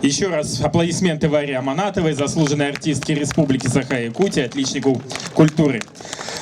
Еще раз аплодисменты Варе Аманатовой, заслуженной артистке Республики Саха-Якутия, отличнику культуры.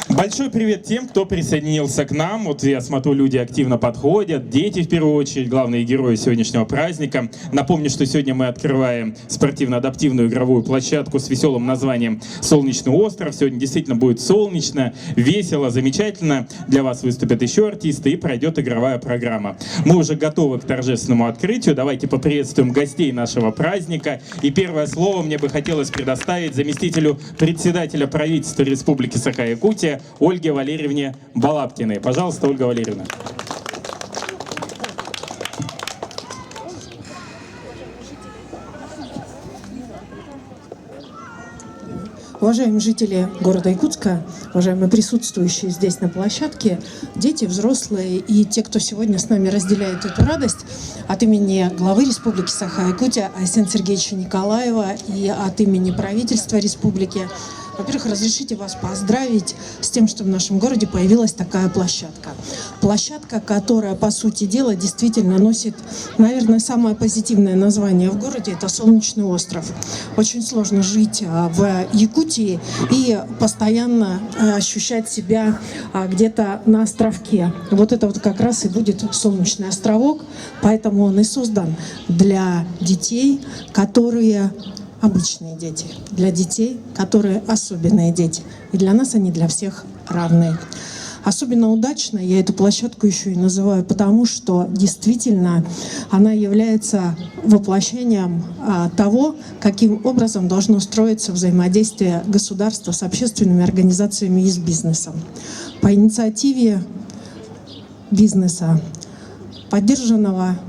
Большой привет тем, кто присоединился к нам. Вот я смотрю, люди активно подходят, дети в первую очередь, главные герои сегодняшнего праздника. Напомню, что сегодня мы открываем спортивно-адаптивную игровую площадку с веселым названием «Солнечный остров». Сегодня действительно будет солнечно, весело, замечательно. Для вас выступят еще артисты и пройдет игровая программа. Мы уже готовы к торжественному открытию. Давайте поприветствуем гостей нашего праздника. И первое слово мне бы хотелось предоставить заместителю председателя правительства Республики Саха-Якутия Ольге Валерьевне Балабкиной. Пожалуйста, Ольга Валерьевна. Уважаемые жители города Якутска, уважаемые присутствующие здесь на площадке, дети, взрослые и те, кто сегодня с нами разделяет эту радость, от имени главы Республики Саха-Якутия Айсена Сергеевича Николаева и от имени правительства республики, во-первых, разрешите вас поздравить с тем, что в нашем городе появилась такая площадка. Площадка, которая, по сути дела, действительно носит, наверное, самое позитивное название в городе – это Солнечный остров. Очень сложно жить в Якутии и постоянно ощущать себя где-то на островке. Вот это вот как раз и будет Солнечный островок, поэтому он и создан для детей, которые обычные дети, для детей, которые особенные дети. И для нас они для всех равные. Особенно удачно я эту площадку еще и называю, потому что действительно она является воплощением того, каким образом должно строиться взаимодействие государства с общественными организациями и с бизнесом. По инициативе бизнеса, поддержанного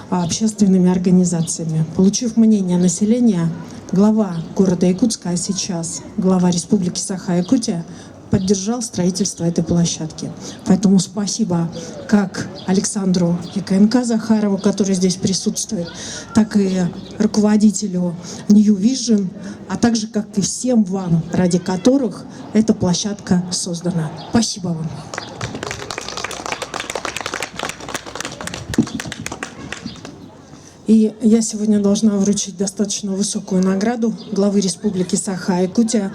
общественными организациями, получив мнение населения, глава города Якутска, а сейчас глава Республики Саха-Якутия, поддержал строительство этой площадки. Поэтому спасибо как Александру ЕКНК Захарову, который здесь присутствует, так и руководителю New Vision, а также как и всем вам, ради которых эта площадка создана. Спасибо вам. И я сегодня должна вручить достаточно высокую награду главы Республики Саха-Якутия.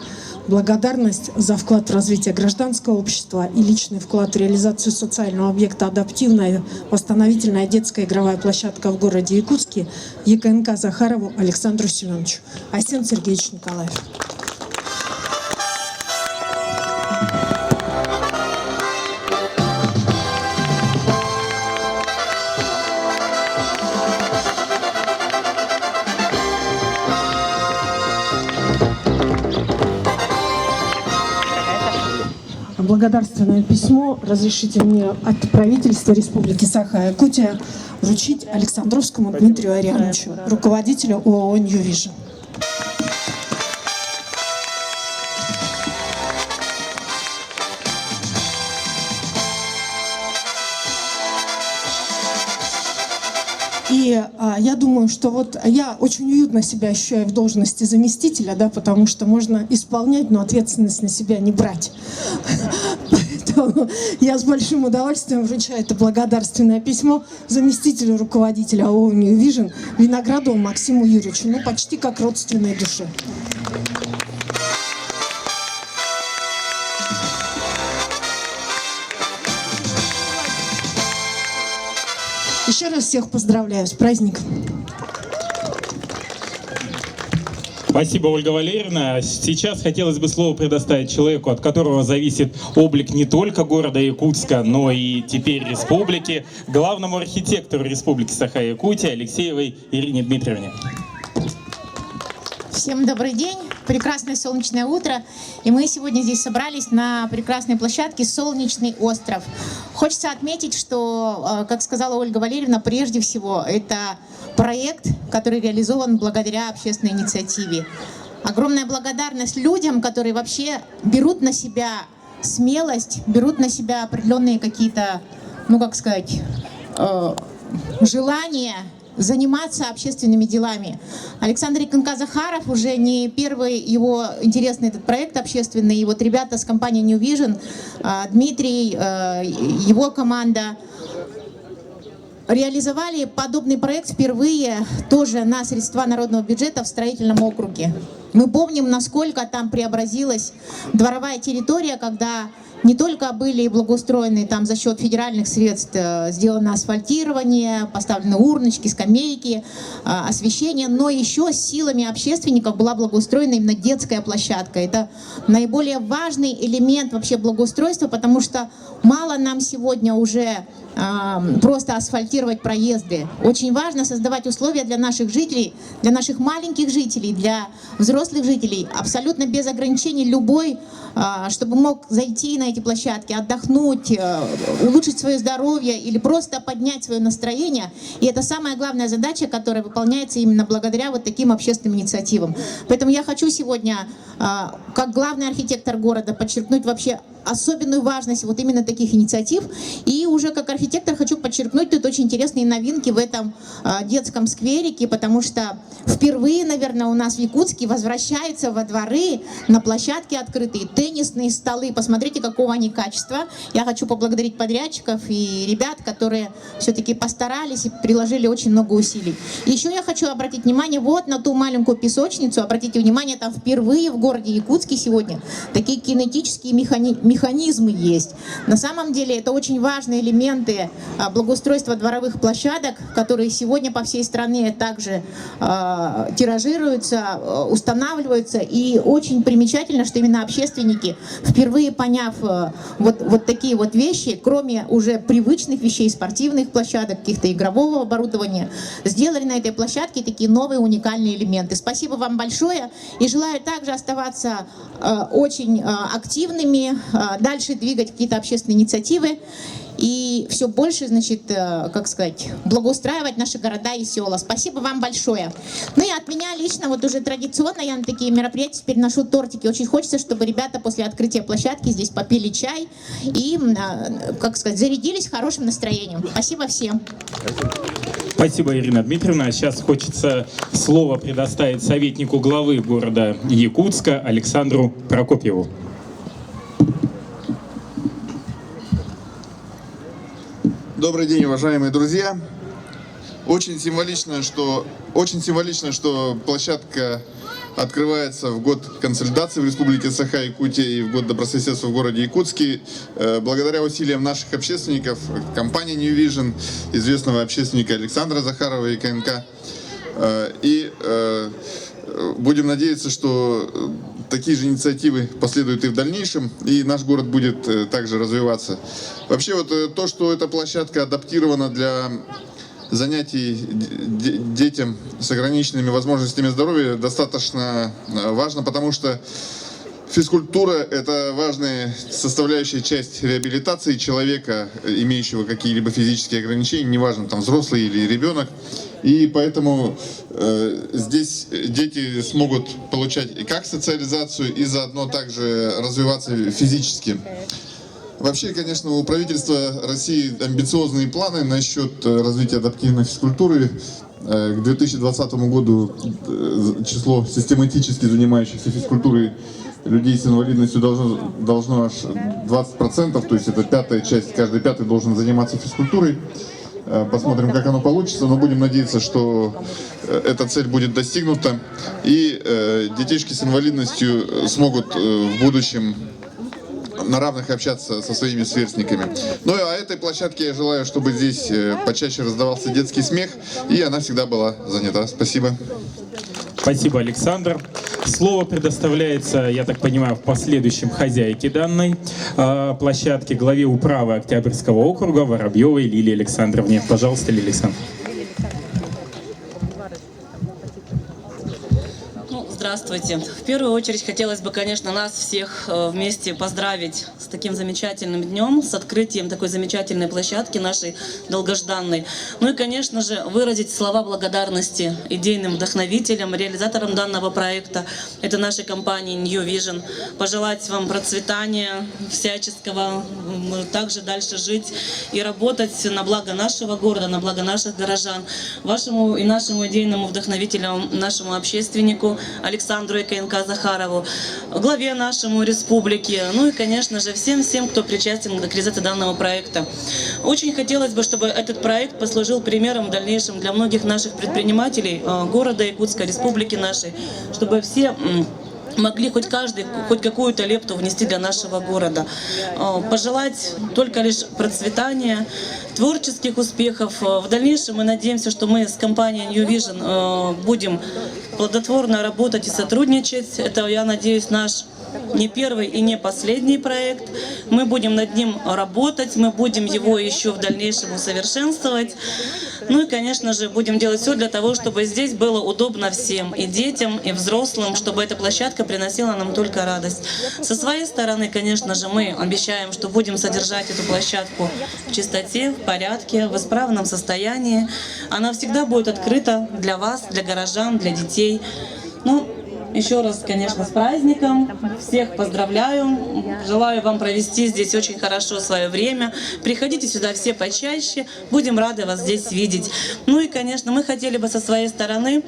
Благодарность за вклад в развитие гражданского общества и личный вклад в реализацию социального объекта «Адаптивная восстановительная детская игровая площадка» в городе Якутске ЕКНК Захарову Александру Семеновичу. Айсен Сергеевич Николаев. Благодарственное письмо разрешите мне от правительства Республики Саха-Якутия вручить Александровскому Дмитрию Ариановичу, руководителю ООО New Vision. И я думаю, что вот я очень уютно себя ощущаю в должности заместителя, да, потому что можно исполнять, но ответственность на себя не брать. Поэтому я с большим удовольствием вручаю это благодарственное письмо заместителю руководителя ООО New Vision Виноградову Максиму Юрьевичу, ну почти как родственной душе. Еще раз всех поздравляю с праздником. Спасибо, Ольга Валерьевна. Сейчас хотелось бы слово предоставить человеку, от которого зависит облик не только города Якутска, но и теперь республики, главному архитектору Республики Саха-Якутия Алексеевой Ирине Дмитриевне. Всем добрый день, прекрасное солнечное утро, и мы сегодня здесь собрались на прекрасной площадке «Солнечный остров». Хочется отметить, что, как сказала Ольга Валерьевна, прежде всего это проект, который реализован благодаря общественной инициативе. Огромная благодарность людям, которые вообще берут на себя смелость, берут на себя определенные какие-то, ну как сказать, желания заниматься общественными делами. Александр ЕКНК Захаров уже не первый его интересный этот проект общественный. И вот ребята с компании New Vision, Дмитрий, его команда реализовали подобный проект впервые тоже на средства народного бюджета в строительном округе. Мы помним, насколько там преобразилась дворовая территория, когда не только были благоустроены там за счет федеральных средств, сделано асфальтирование, поставлены урночки, скамейки, освещение, но еще силами общественников была благоустроена именно детская площадка. Это наиболее важный элемент вообще благоустройства, потому что мало нам сегодня уже просто асфальтировать проезды. Очень важно создавать условия для наших жителей, для наших маленьких жителей, для взрослых жителей, абсолютно без ограничений любой, чтобы мог зайти на эти площадки, отдохнуть, улучшить свое здоровье или просто поднять свое настроение. И это самая главная задача, которая выполняется именно благодаря вот таким общественным инициативам. Поэтому я хочу сегодня, как главный архитектор города, подчеркнуть вообще особенную важность вот именно таких инициатив. И уже как архитектор хочу подчеркнуть тут очень интересные новинки в этом детском скверике, потому что впервые, наверное, у нас в Якутске возвращаются во дворы на площадке открытые теннисные столы. Посмотрите, какого они качества. Я хочу поблагодарить подрядчиков и ребят, которые все-таки постарались и приложили очень много усилий. И еще я хочу обратить внимание вот на ту маленькую песочницу. Обратите внимание, там впервые в городе Якутске сегодня такие кинетические механизмы есть. На самом деле это очень важные элементы благоустройства дворовых площадок, которые сегодня по всей стране также тиражируются, устанавливаются. И очень примечательно, что именно общественники, впервые поняв вот такие вот вещи, кроме уже привычных вещей, спортивных площадок, каких-то игрового оборудования, сделали на этой площадке такие новые уникальные элементы. Спасибо вам большое и желаю также оставаться очень активными, дальше двигать какие-то общественные инициативы и все больше, значит, как сказать, благоустраивать наши города и села. Спасибо вам большое. Ну и от меня лично, вот уже традиционно я на такие мероприятия теперь ношу тортики. Очень хочется, чтобы ребята после открытия площадки здесь попили чай и, как сказать, зарядились хорошим настроением. Спасибо всем. Спасибо, Ирина Дмитриевна. Сейчас хочется слово предоставить советнику главы города Якутска Александру Прокопьеву. Добрый день, уважаемые друзья. Очень символично, что площадка открывается в год консолидации в Республике Саха-Якутия и в год добрососедства в городе Якутске. Благодаря усилиям наших общественников, компании New Vision, известного общественника Александра Захарова и КНК. И будем надеяться, что такие же инициативы последуют и в дальнейшем, и наш город будет также развиваться. Вообще вот то, что эта площадка адаптирована для занятий детям с ограниченными возможностями здоровья, достаточно важно, потому что физкультура – это важная составляющая часть реабилитации человека, имеющего какие-либо физические ограничения, неважно, там взрослый или ребенок. И поэтому здесь дети смогут получать и как социализацию, и заодно также развиваться физически. Вообще, конечно, у правительства России амбициозные планы насчет развития адаптивной физкультуры. К 2020 году число систематически занимающихся физкультурой людей с инвалидностью должно аж 20%, то есть это пятая часть, каждый пятый должен заниматься физкультурой. Посмотрим, как оно получится, но будем надеяться, что эта цель будет достигнута, и детишки с инвалидностью смогут в будущем на равных общаться со своими сверстниками. Ну а этой площадке я желаю, чтобы здесь почаще раздавался детский смех, и она всегда была занята. Спасибо. Спасибо, Александр. Слово предоставляется, я так понимаю, в последующем хозяйке данной площадки, главе управы Октябрьского округа Воробьевой Лилии Александровне. Пожалуйста, Лилия Александровна. Здравствуйте. В первую очередь хотелось бы, конечно, нас всех вместе поздравить с таким замечательным днем, с открытием такой замечательной площадки, нашей долгожданной. Ну и, конечно же, выразить слова благодарности идейным вдохновителям, реализаторам данного проекта. Это нашей компании New Vision. Пожелать вам процветания всяческого, также дальше жить и работать на благо нашего города, на благо наших горожан. Вашему и нашему идейному вдохновителю, нашему общественнику Александру ЭКНК Захарову, главе нашему республики, ну и, конечно же, всем, кто причастен к реализации данного проекта. Очень хотелось бы, чтобы этот проект послужил примером в дальнейшем для многих наших предпринимателей города Якутска, республики нашей, чтобы все могли хоть каждый хоть какую-то лепту внести для нашего города. Пожелать только лишь процветания, творческих успехов. В дальнейшем мы надеемся, что мы с компанией New Vision будем плодотворно работать и сотрудничать. Это, я надеюсь, наш не первый и не последний проект. Мы будем над ним работать, мы будем его еще в дальнейшем усовершенствовать. Ну и, конечно же, будем делать все для того, чтобы здесь было удобно всем, и детям, и взрослым, чтобы эта площадка приносила нам только радость. Со своей стороны, конечно же, мы обещаем, что будем содержать эту площадку в чистоте, в порядке, в исправном состоянии. Она всегда будет открыта для вас, для горожан, для детей. Ну, еще раз, конечно, с праздником. Всех поздравляю. Желаю вам провести здесь очень хорошо свое время. Приходите сюда все почаще. Будем рады вас здесь видеть. Ну и, конечно, мы хотели бы со своей стороны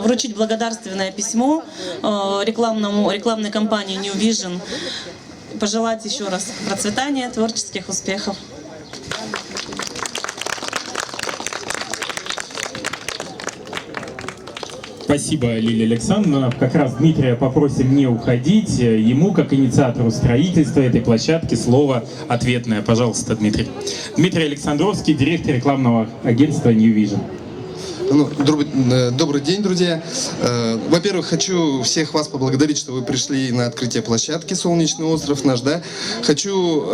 вручить благодарственное письмо рекламной компании New Vision. Пожелать еще раз процветания, творческих успехов. Спасибо, Лилия Александровна. Как раз Дмитрия попросим не уходить. Ему, как инициатору строительства этой площадки, слово ответное. Пожалуйста, Дмитрий. Дмитрий Александровский, директор рекламного агентства New Vision. Добрый день, друзья. Во-первых, хочу всех вас поблагодарить, что вы пришли на открытие площадки «Солнечный остров» наш, да. Хочу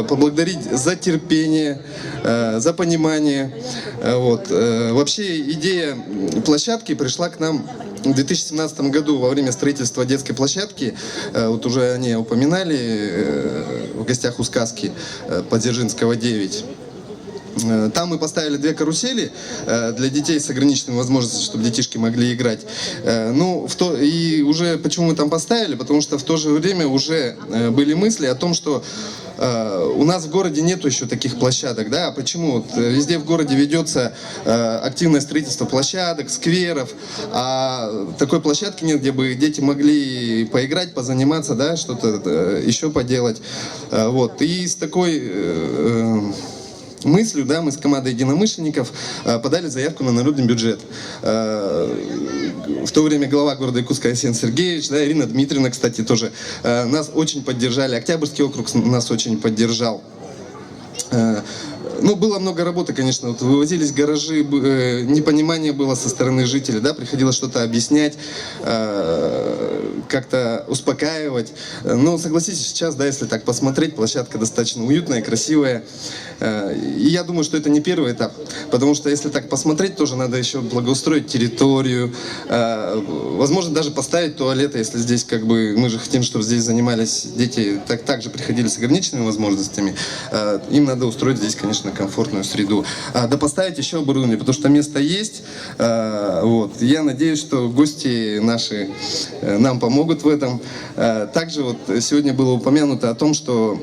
поблагодарить за терпение, за понимание. Вот. Вообще идея площадки пришла к нам в 2017 году во время строительства детской площадки. Вот уже они упоминали в гостях у сказки Подзержинского 9. Там мы поставили 2 карусели для детей с ограниченными возможностями, чтобы детишки могли играть. Ну, и уже почему мы там поставили? Потому что в то же время уже были мысли о том, что у нас в городе нету еще таких площадок, да? Почему? Вот везде в городе ведется активное строительство площадок, скверов, а такой площадки нет, где бы дети могли поиграть, позаниматься, да, что-то еще поделать. Вот. И с такой мыслью, да, мы с командой единомышленников подали заявку на народный бюджет. В то время глава города Якутска Арсен Сергеевич, да, Ирина Дмитриевна, кстати, тоже нас очень поддержали. Октябрьский округ нас очень поддержал. Ну, было много работы, конечно, вот вывозились гаражи, непонимание было со стороны жителей, да, приходилось что-то объяснять, как-то успокаивать. Но согласитесь, сейчас, да, если так посмотреть, площадка достаточно уютная, красивая. И я думаю, что это не первый этап, потому что если так посмотреть, тоже надо еще благоустроить территорию, возможно, даже поставить туалеты, если здесь, как бы, мы же хотим, чтобы здесь занимались дети, также приходили с ограниченными возможностями, им надо устроить здесь, конечно, комфортную среду. Да поставить еще оборудование, потому что место есть. Вот. Я надеюсь, что гости наши нам помогут в этом. Также вот сегодня было упомянуто о том, что,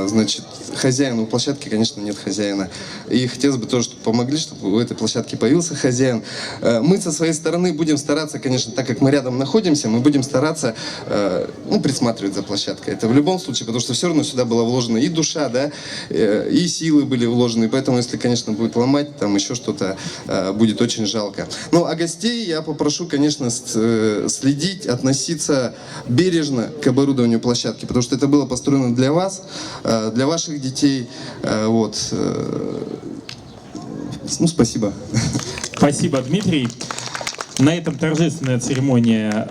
значит, хозяин у площадки, конечно, нет хозяина. И хотелось бы тоже, чтобы помогли, чтобы у этой площадки появился хозяин. Мы со своей стороны будем стараться, конечно, так как мы рядом находимся, мы будем стараться, ну, присматривать за площадкой. Это в любом случае, потому что все равно сюда была вложена и душа, да, и силы были вложены. Поэтому, если, конечно, будет ломать, там еще что-то, будет очень жалко. Ну, а гостей я попрошу, конечно, следить, относиться бережно к оборудованию площадки, потому что это было построено для вас, для ваших детей. Вот. Ну, спасибо. Спасибо, Дмитрий. На этом торжественная церемония